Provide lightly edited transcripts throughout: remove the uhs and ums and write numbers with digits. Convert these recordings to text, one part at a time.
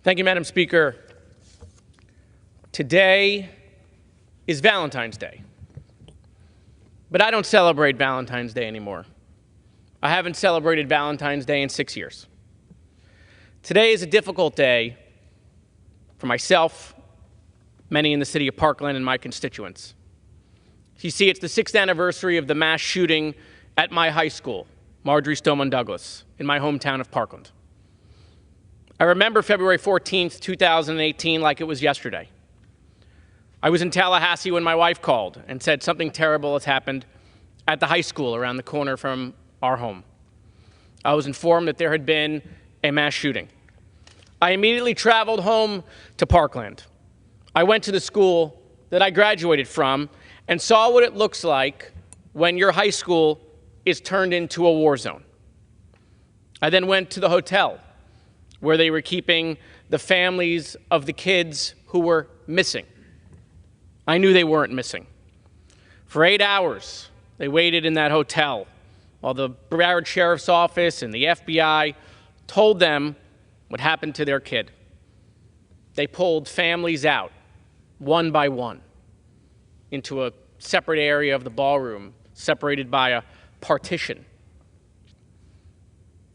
Thank you, Madam Speaker. Today is Valentine's Day, but I don't celebrate Valentine's Day anymore. I haven't celebrated Valentine's Day in 6 years. Today is a difficult day for myself, many in the city of Parkland, and my constituents. You see, it's the 6th anniversary of the mass shooting at my high school, Marjory Stoneman Douglas, in my hometown of Parkland. I remember February 14th, 2018 like it was yesterday. I was in Tallahassee when my wife called and said something terrible has happened at the high school around the corner from our home. I was informed that there had been a mass shooting. I immediately traveled home to Parkland. I went to the school that I graduated from and saw what it looks like when your high school is turned into a war zone. I then went to the hotel where they were keeping the families of the kids who were missing. I knew they weren't missing. For 8 hours, they waited in that hotel while the Broward Sheriff's Office and the FBI told them what happened to their kid. They pulled families out, one by one, into a separate area of the ballroom, separated by a partition.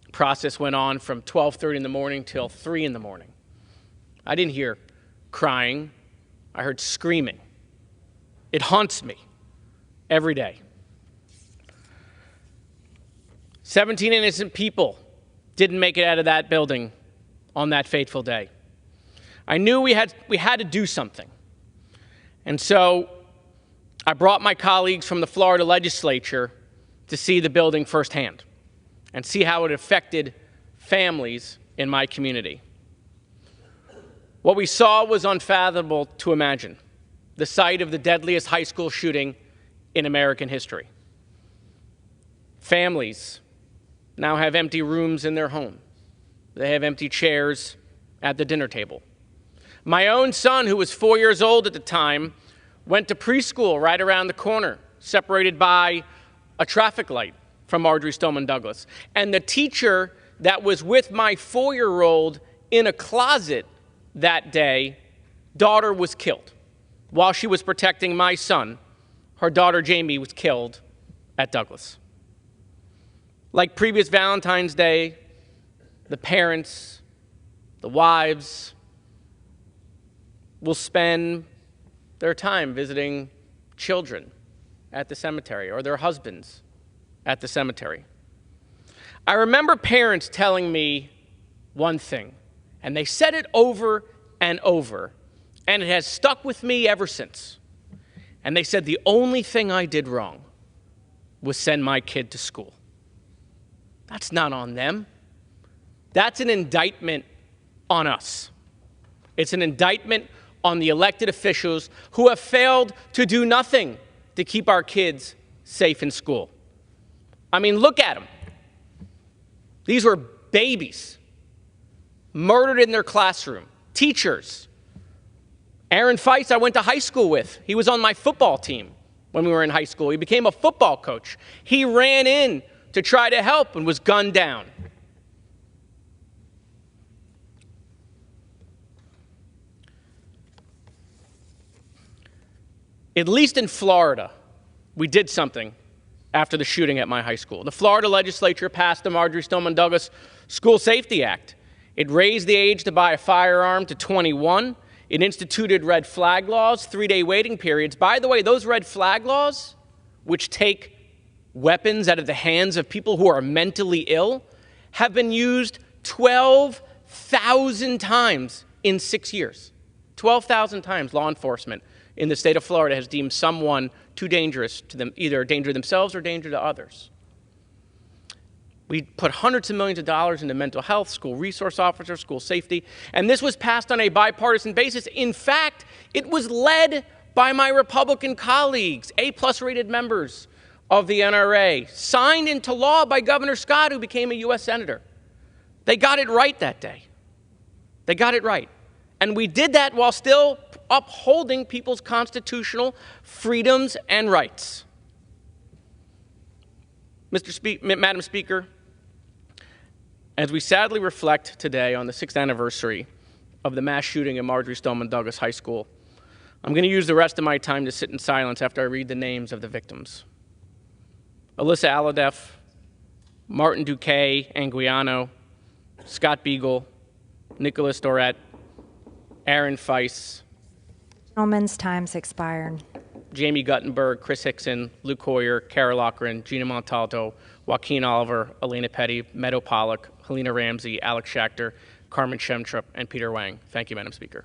The process went on from 12:30 in the morning till 3 in the morning. I didn't hear crying. I heard screaming. It haunts me every day. 17 innocent people didn't make it out of that building on that fateful day. I knew we had to do something. And so I brought my colleagues from the Florida legislature to see the building firsthand and see how it affected families in my community. What we saw was unfathomable to imagine. The site of the deadliest high school shooting in American history. Families now have empty rooms in their home. They have empty chairs at the dinner table. My own son, who was 4 years old at the time, went to preschool right around the corner, separated by a traffic light from Marjory Stoneman Douglas. And the teacher that was with my 4-year-old in a closet that day, daughter was killed. While she was protecting my son, her daughter Jamie was killed at Douglas. Like previous Valentine's Day, the parents, the wives, will spend their time visiting children at the cemetery or their husbands at the cemetery. I remember parents telling me one thing, and they said it over and over, and it has stuck with me ever since. And they said the only thing I did wrong was send my kid to school. That's not on them. That's an indictment on us. It's an indictment on the elected officials who have failed to do nothing to keep our kids safe in school. I mean, look at them. These were babies murdered in their classroom. Teachers. Aaron Feist, I went to high school with. He was on my football team when we were in high school. He became a football coach. He ran in to try to help and was gunned down. At least in Florida, we did something after the shooting at my high school. The Florida legislature passed the Marjory Stoneman Douglas School Safety Act. It raised the age to buy a firearm to 21. It instituted red flag laws, 3-day waiting periods. By the way, those red flag laws, which take weapons out of the hands of people who are mentally ill, have been used 12,000 times in 6 years. 12,000 times law enforcement in the state of Florida has deemed someone too dangerous to them, either danger to themselves or danger to others. We put hundreds of millions of dollars into mental health, school resource officers, school safety, and this was passed on a bipartisan basis. In fact, it was led by my Republican colleagues, A-plus rated members of the NRA, signed into law by Governor Scott, who became a U.S. Senator. They got it right that day. They got it right. And we did that while still upholding people's constitutional freedoms and rights. Madam Speaker, as we sadly reflect today on the 6th anniversary of the mass shooting at Marjory Stoneman Douglas High School. I'm going to use the rest of my time to sit in silence after I read the names of the victims. Alyssa Alhadeff, Martin Duque Anguiano, Scott Beagle, Nicholas Dorette, Aaron Feiss, Gentleman's time's expired. Jamie Guttenberg, Chris Hickson, Luke Hoyer, Kara Loughran, Gina Montalto, Joaquin Oliver, Elena Petty, Meadow Pollock, Helena Ramsey, Alex Schachter, Carmen Shemtrup, and Peter Wang. Thank you, Madam Speaker.